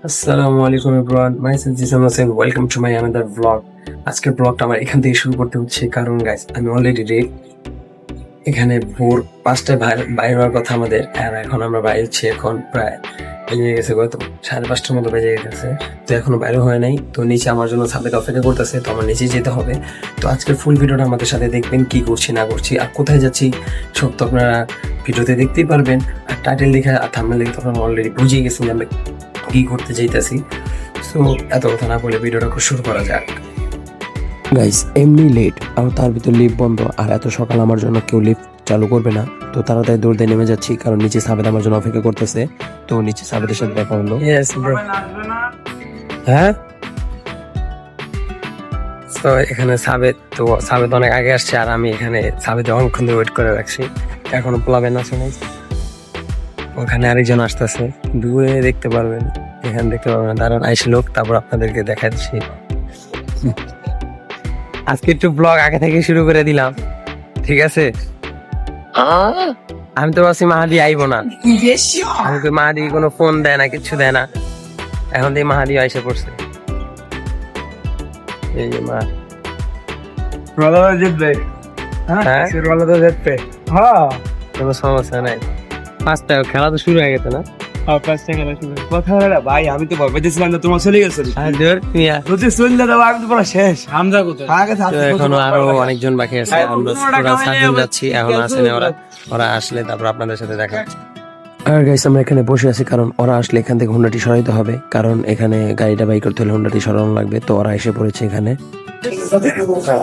আসসালামু আলাইকুম everyone, myself Jisan Hossain, welcome to my another vlog. আজকের ব্লগটা আমার এখান থেকে শুরু করতে হচ্ছে, কারণ গাইস আমি অলরেডি রেড। এখানে ভোর 5টায় বাইরে হওয়ার কথা আমাদের, আর এখন আমরা বাইরে হচ্ছি। এখন প্রায় বেজে গেছে কত, 5:30টার মতো বেজে গেছে। তো এখনো বাইরে হয় নাই। তো নিচে আমার জন্য সাবেদ অপেক্ষা করতেছে, তো আমার নিচে যেতে হবে। তো আজকের ফুল ভিডিওটা আমাদের সাথে দেখবেন, কি করছি না করছি আর কোথায় যাচ্ছি সব তো আপনারা ভিডিওতে দেখতেই পারবেন। আর টাইটেল দেখে আর থাম্বনেল দেখে তো আপনারা অলরেডি বুঝিয়ে গেছেন যে আমরা কি করতে যাইতেছি। সো এত কথা না বলে ভিডিওটা শুরু করা যাক। গাইস এমনি লেট আর তার ভিতর লিফট বন্ধ, আর এত সকাল আমার জন্য কেউ লিফট চালু করবে না। তো তাড়াতাড়ি দৌড় দিয়ে নেমে যাচ্ছি, কারণ নিচে সাবেদ আমার জন্য অপেক্ষা করতেছে। তো নিচে সাবেদের সাথে দেখা হলো। Yes bro. হ্যাঁ, তো এখানে সাবেদ অনেক আগে আসছে, আর আমি এখানে সাবেদ অনেকক্ষণ ধরে ওয়েট করে রাখছি। এখনো প্লাবেন আছে নাই। ওখানে আরেকজন আসতেছে, দূরে দেখতে পারবেন, এখানে দেখতে পারবেন। দাঁড়ান আইসি লোক, তারপর আপনাদেরকে দেখাচ্ছি। আজকে একটু ব্লগ আগে থেকে শুরু করে দিলাম, ঠিক আছে? আমি তো ভাবছি মাহাদি আইবো না, আমি তো মাহাদি কোনো ফোন দেয় না, কিছু দেয় না। এখন দিয়ে মাহাদি আইসে পড়ছে। এই যে মা, রোনালদো জিতবে। হ্যাঁ রোনালদো জিতবে। হ্যাঁ, কোনো সমস্যা নাই। 5টা খেলা তো শুরু হয়ে গেছে না? পাঁচটা খেলা শুরু। কথা হলো না ভাই, আমি তো ভাবতেছিলাম না তোমার চলে গেছে। আর জোর মিয়া। যদি চলে যাবো আমি তো পুরো শেষ। হামজা কোথায়? আগে তো এখনো আরো অনেকজন বাকি আছে, আমরা পুরা 7জন যাচ্ছি। এখন আসেনি ওরা, ওরা আসলে তারপর আপনাদের সাথে দেখা হচ্ছে। আর গাইস আমরা এখানে বসে আছি, কারণ ওরা আসলে এখান থেকে হুন্ডাটি সরাইতে হবে, কারণ এখানে গাড়িটা বাই করতে হলে হুন্ডাটি সরানো লাগবে। তো ওরা এসে পড়েছে এখানে।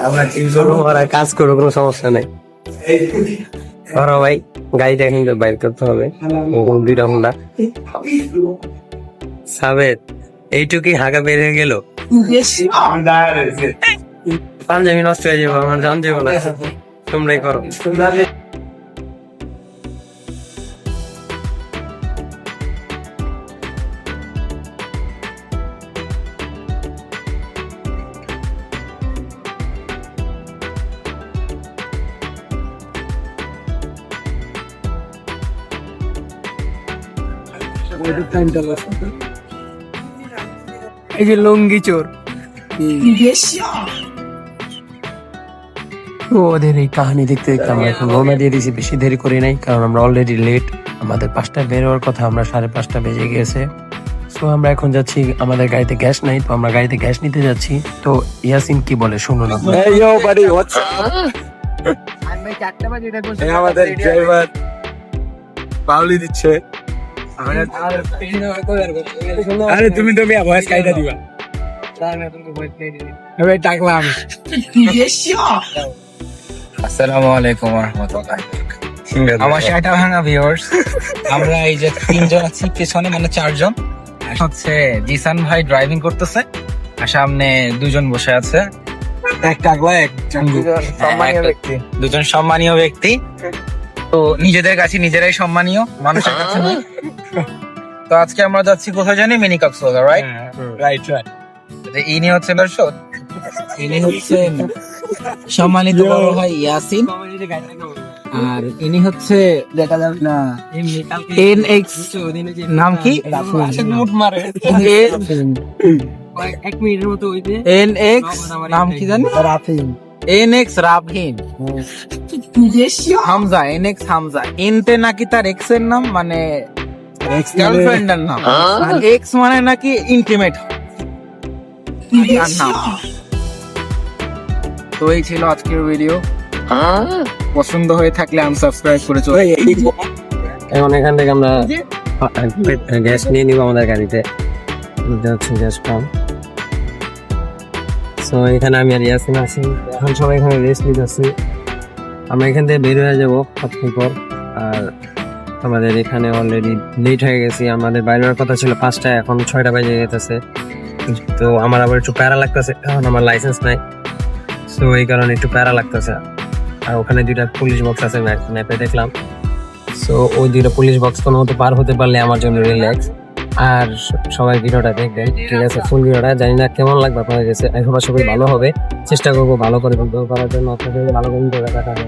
আমরা কি করবো, ওরা কাজ করবো, কোনো সমস্যা নেই। ওরা ভাই গাড়িটা এখন বাইর করতে হবে, 2টা হুন্ডা। সাবেদ এইটুকুই হাগা বের হয়ে গেল, পাঞ্জাবি নষ্ট হয়ে যাবো, আমার জান যাবো না। তোমরাই করো। এই যে লঙ্গি চোর, তো ওদের এই কাহিনী দেখতে দেখতে আমরা এখন রওনা দিয়ে দিয়েছি। বেশি দেরি করি নাই, কারণ আমরা অলরেডি লেট। আমাদের 5টায় বের হওয়ার কথা, আমরা 5:30 বেজে গেছে। তো আমরা এখন যাচ্ছি, আমাদের গাড়িতে গ্যাস নাই, তো আমরা গাড়িতে গ্যাস নিতে যাচ্ছি। তো ইয়াসিন কি বলে শুনুন। Hey yo buddy, what's up? এই আমাদের ড্রাইভার পাউলি দিচ্ছে। আরে তুমি তো মিয়া ভয়েস কাইটা দিবা। আমি ডাকলাম। আসসালামু আলাইকুম ওয়া রাহমাতুল্লাহি ওয়া বারাকাতুহু। আমার শাটা ভাঙা ভিউয়ার্স, আমরা এই যে 3জন আছি পেছনে, মানে 4জন। আর হচ্ছে জিসান ভাই ড্রাইভিং করতেছে, আর সামনে 2জন বসে আছে। এক টাকলা এক সম্মানীয় ব্যক্তি, 2জন সম্মানীয় ব্যক্তি। তো নিজেদের কাছে নিজেরাই সম্মানীয়, মানুষের কাছে না। তো আজকে আমরা যাচ্ছি কোথায় জানি, mini Cox's Bazar, right? Right right. ইনি হচ্ছে দর্শক, ইনি হচ্ছে সম্মানিত বড় ভাই ইয়াসিন, আর ইনি হচ্ছে দেখা যাবে না NX, নাম কি? NX নাম কি জানি? NX রাফিন হামজা, NX হামজা। ইনতে নাকি তার এক্স এর নাম, মানে গার্লফ্রেন্ডের নাম, আর এক্স মানে নাকি ইন্টিমেট নাম। তো এই ছিল আজকের ভিডিও। পছন্দ হয়ে থাকলে আনসাবস্ক্রাইব করে চলে। এখন এখান থেকে আমরা গ্যাস নিয়ে নিব আমাদের গাড়িতে, হচ্ছে গ্যাস পাম্প। তো এখানে আমি আর ইয়াসিন আছি, এখন সবাই এখানে রেস্ট নিতেছি। আমরা এখান থেকে বের হয়ে যাবো কিছুক্ষণ পর। আর আমাদের এখানে অলরেডি লেট হয়ে গেছি, আমাদের বাইরে হওয়ার কথা ছিল 5টায়, এখন 6টা বেজে গেছে। তো আমার আবার একটু প্যারা লাগতেছে, কারণ আমার লাইসেন্স নাই। তো এই কারণে একটু প্যারা লাগতেছে। আর ওখানে 2টা পুলিশ বক্স আছে, ম্যাপে দেখলাম। সো ওই 2টা পুলিশ বক্স কোনো মতো পার হতে পারলে আমার জন্য রিল্যাক্স। আর সবাই ভিডিওটা দেখবেন, ঠিক আছে? ফুল ভিডিওটা জানি না কেমন লাগবে আপনাদের কাছে, সবাই ভালো হবে, চেষ্টা করবো ভালো করে ভিডিও করার জন্য, আপনাদের ভালো করে ভিডিওটা দেখাবে।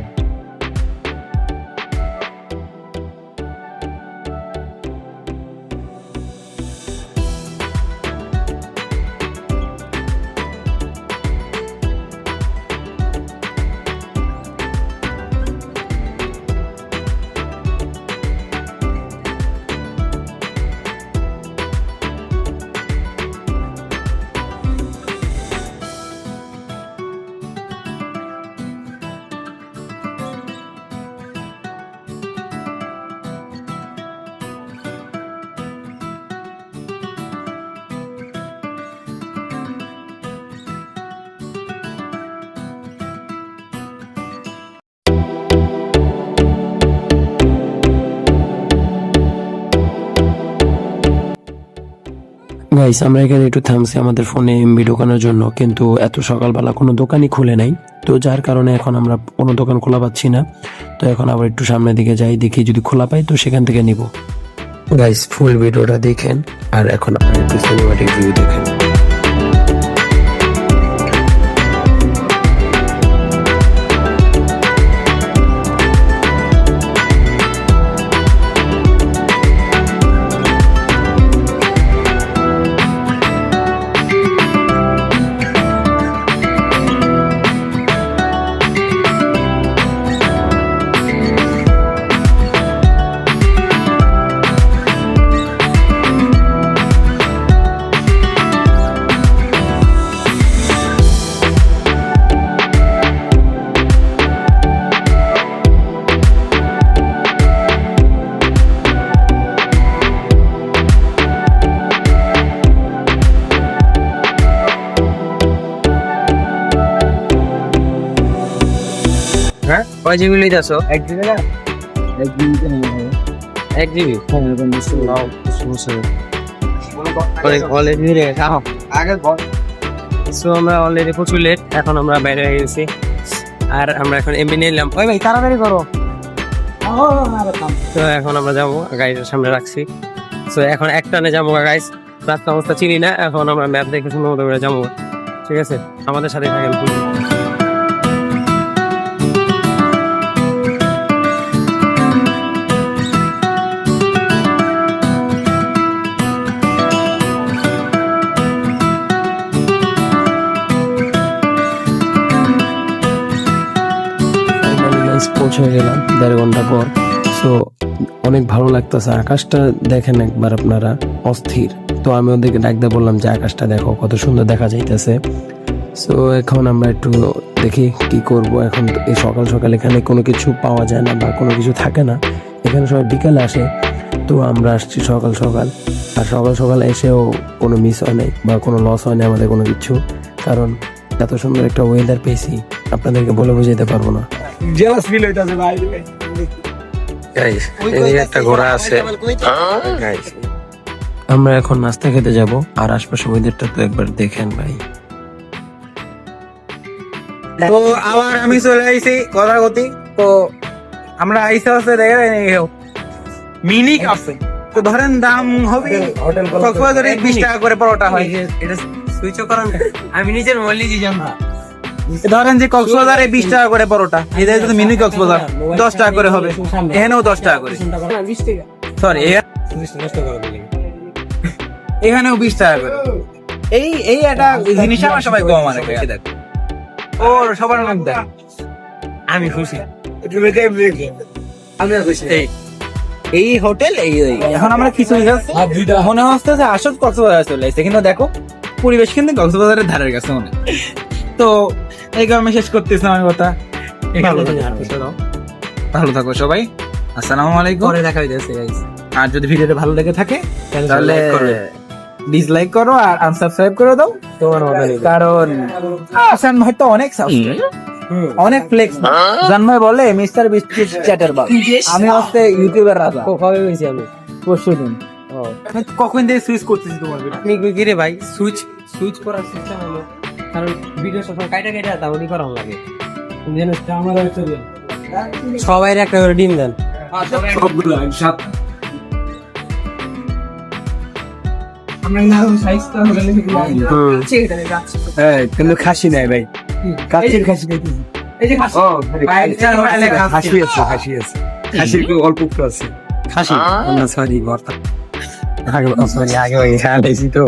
গাইস আমরা এখানে একটু থামছি আমাদের ফোনে এমবি ঢোকানোর জন্য, কিন্তু এত সকালবেলা কোনো দোকানই খুলে নাই, তো যার কারণে এখন আমরা কোনো দোকান খোলা পাচ্ছি না। তো এখন আবার একটু সামনের দিকে যাই, দেখি যদি খোলা পাই তো সেখান থেকে নিব। গাইস ফুল ভিডিওটা দেখেন আর এখন আপনারা একটু সিনেমাটিক ভিউ দেখেন। হ্যাঁ কয় জিবি লইতেছো? 1 GB না 1 GB তে নেই 1 জিবি আগে বল সো আমরা অলরেডি প্রচুর লেট, এখন আমরা বাইরে হয়ে গেছি আর আমরা এখন এমবি নিলাম। ওই ভাই তাড়াতাড়ি করো। তো এখন আমরা যাবো, গাড়িটার সামনে রাখছি। সো এখন এক টানে যাবো গাইস, রাস্তা অবস্থা চিনি না, এখন আমরা ম্যাপ দেখে সুন্দর মতো করে যাবো। ঠিক আছে, আমাদের সাথে থাকেন। পৌঁছে গেলাম 1.5 ঘন্টা পর। সো অনেক ভালো লাগতেছে, আকাশটা দেখেন একবার আপনারা, অস্থির। তো আমি ওদেরকে ডাকতে বললাম যে আকাশটা দেখো কত সুন্দর দেখা যাইতেছে। সো এখন আমরা একটু দেখি কি করব। এখন এই সকাল সকাল এখানে কোনো কিছু পাওয়া যায় না বা কোনো কিছু থাকে না, এখানে সবাই বিকালে আসে। তো আমরা আসছি সকাল সকাল, আর সকাল সকাল এসেও কোনো মিস হয় নাই বা কোনো লস হয় না আমাদের কোনো কিছু, কারণ এত সুন্দর একটা ওয়েদার পেয়েছি আপনাদেরকে বলে বোঝাতে পারবো না। জেলাস ফিল হইতাছে ভাই। গাইস এদিকে একটা ঘোড়া আছে। গাইস আমরা এখন নাস্তা খেতে যাব, আর আশপাশে ওয়েদারটা তো একবার দেখেন ভাই। তো আবার আমি চলে আইছি কথাগতি। তো আমরা আইসা আছে দেখেন মিনি কাফে। তো ধরেন দাম হবে কক্সবাজারে 20 টাকা করে পরোটা হয়। এটা সুইচ করেন, আমি নিজের মোবাইলে যাই না। ধরেন যে কক্সবাজারে 20 টাকা করে পরোটা, এদের যদি মিনি কক্সবাজার 10 টাকা করে হবে, এখানেও 10 টাকা করে। সরি এখানেও 20 টাকা করে। এই একটা জিনিস আমার সবাই কম মানে ও সবার মধ্যে আমি খুশি। এই হোটেল এখন আমরা কিছু মনে হচ্ছে যে আসল কক্সবাজার চলে আসছে, কিন্তু দেখো পরিবেশ কিন্তু কক্সবাজারের ধারের কাছে মনে। তো এই কারণে শেষ করতেছি আমার কথা। ভালো থাকো সবাই, আসসালামু আলাইকুম। পরে দেখা হইতেছে গাইস। আর যদি ভিডিওটা ভালো লেগে থাকে তাহলে ডিসলাইক করো আর আনসাবস্ক্রাইব করে দাও, কারণ আসান ভাই তো অনেক অনেক ফ্লেক্স। জান ভাই বলে মিস্টার বিস্কিট চ্যাটার বাগ, আমি হচ্ছে ইউটিউবের রাজা। কবে হইছি আমি? পরশুদিন। কখন দিয়ে সুইচ করতেছি তোমার আপনি কি রে ভাই? সুইচ করার সিস্টেম হলো, কারণ ভিডিও সবসময় কাইটা তাহলে করানো লাগে। সবাই একটা করে ডিম দেন সবগুলো সাত। কিন্তু খাসি নাই ভাই, কাচ্চির খাসি খাইতেছি। খাসি আছে খাসির কি অল্প একটু আছে। খাসি সরি বর্তা আগে ভাই খেয়াল আইছি তো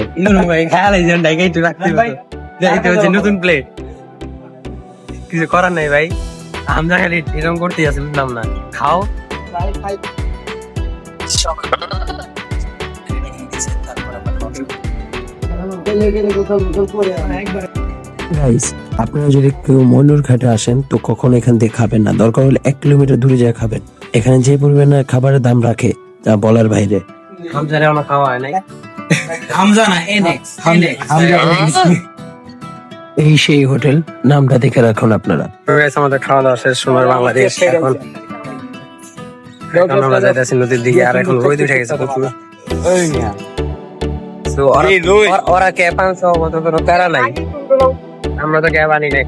ভাই খেয়াল আইছি ডাইগাই তো রাখতে যাইতে হচ্ছে নতুন প্লেট, কিছু করার নাই ভাই। আমরা খালি এরকম করতে আসি, বুঝলাম না। খাও গাইস আপনারা যদি কেউ ময়ূর ঘাটে আসেন তো কখনো এখান থেকে খাবেন না, দরকার হলে 1 কিলোমিটার দূরে যায় খাবেন। এখানে যে পরিমাণে খাবারের দাম রাখে তা বলার বাইরে। হামজারে আমার খাওয়া হয় নাই। হামজা না এনএক্স, এই সেই হোটেল, নামটা দেখে রাখুন আপনারা। আমাদের খাওয়া দাওয়া শেষ, সময় বাংলাদেশ। এখন আমরা যাইতেছি নদীর দিকে, আর এখন রোদ উঠে গেছে প্রচুর। তো ওরা ক্যাব আনছে মতো কোনো প্যারা নাই, আমরা তো ক্যাব আনি নাই।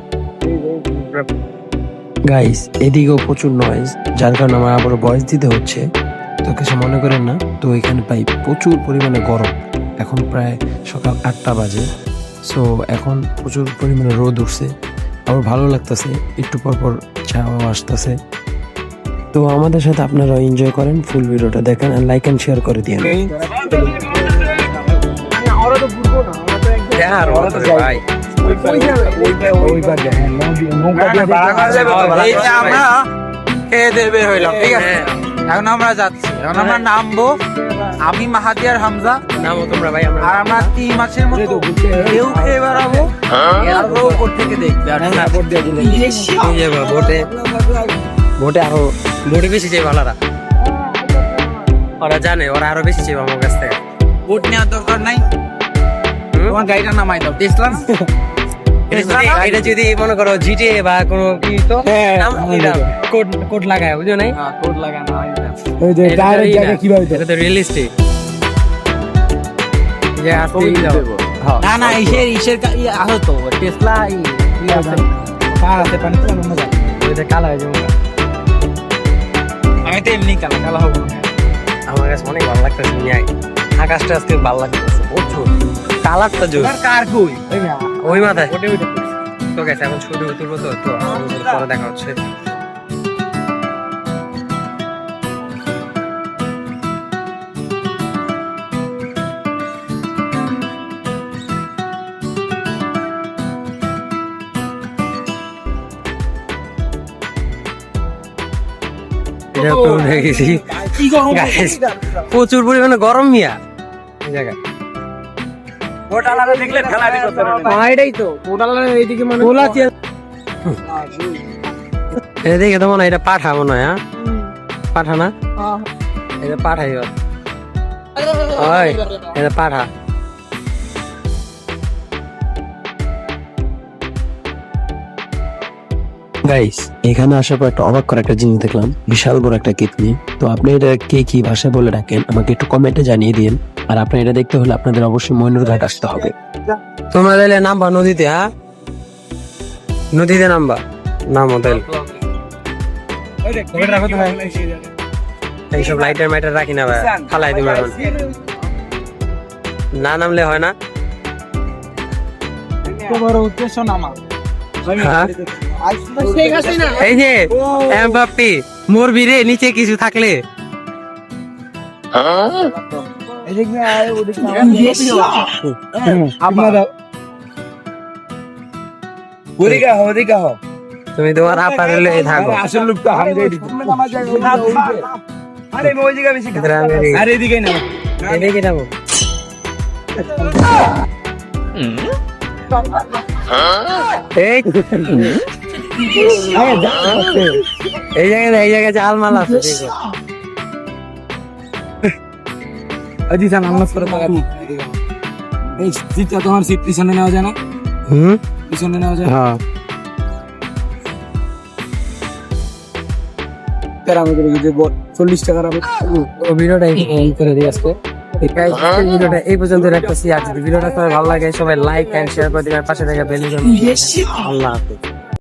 গাইস এদিকেও প্রচুর নয়েজ, যার কারণে আমার আবারও ভয়েস দিতে হচ্ছে, তো কিছু মনে করেন না। তো এখানে পাই প্রচুর পরিমাণে গরম, এখন প্রায় সকাল 8টা বাজে। সো এখন প্রচুর পরিমাণে রোদ উঠছে, আবার ভালো লাগতেছে, একটু পর পর ছাওয়া আসতেছে। তো আমাদের সাথে আপনারা এনজয় করেন, ফুল ভিডিওটা দেখেন, আর লাইক এন্ড শেয়ার করে দিন। ভাই আমরা খেয়ে দিয়ে বের হইলাম, ঠিক আছে? এখন আমরা যাচ্ছি, এখন আমরা নামবো। আমি মাহাদি আর হামজা নামো তোমরা ভাই, আর আমরা 3 মাসের মতো কেউ খেয়ে বেড়াবো, এরপর উপর থেকে দেখবে। আর ভোটে আরো ভোটে বেশি চাইবে ওরা জানে, ওরা আরো বেশি চাইবে আমার কাছ থেকে। ভোট নেওয়ার দরকার নাই, তোমার গাড়িটা নামাই দাও। টেসলা এটা যদি মনে করো জিটিএ বা কোনো কি তো কোড লাগায়, বুঝো নাই? কোড লাগানো হয় না। এটা তো রিয়েলিস্টিক। না না, ইসের আসো তো টেসলা আছে, কার আছে পানি তো মজা। কালা হয়ে যাবে, আমি তো এমনি কালা কালা হবো। আমার কাছে অনেক ভালো লাগতেছে। আকাশটা আজকে ভালো লাগতেছে প্রচুর, কালারটা জোর। কার কই ওই মাথায় তো গেছে, এখন ছবি তুলবো তো, তো পরে দেখা হচ্ছে। প্রচুর পরিমাণে গরম মিয়া এই জায়গায়। এটাই তো এইদিকে মানে এদিকে তো মনে হয় এটা পাঠা মনে হয়। হ্যাঁ পাঠা না, এটা পাঠাই এটা পাঠা। গাইস এখানে আসার পর একটা অবাক করা একটা জিনিস দেখলাম, বিশাল বড় একটা কিডনি। তো আপনি এটা কে কি ভাষায় বলে ডাকেন আমাকে একটু কমেন্টে জানিয়ে দিন। আর আপনি এটা দেখতে হলে আপনাদের অবশ্যই ময়ূরঘাট আসতে হবে। তোমরা তাহলে নামবা নদীতে, হ্যাঁ নদীতে নামবা, নামো তাহলে। এইসব লাইটার মাইটার রাখি না ভাই, ফালাই দিবে এখন, না নামলে হয় না। তোমার উদ্দেশ্য নামা। হ্যাঁ? এই যে এমবাপ্পে মরবি রে নিচে কিছু থাকলে। তুমি তোমার আপার থাকো। এদিকে যাবো। এই জায়গায় জালমাল আছে। তোমার সিট পিছনে নেওয়া যায় না? পিছনে নেওয়া যায়। হ্যাঁ $40 ভিডিওটা করে দিয়ে আসবে। ভিডিওটা এই পর্যন্ত রাখতেছি। আর যদি ভিডিওটা সবাই ভালো লাগে সবাই লাইক এন্ড শেয়ার করে দিবেন, পাশে থেকে বেল আইকন। আল্লাহ হাফেজ।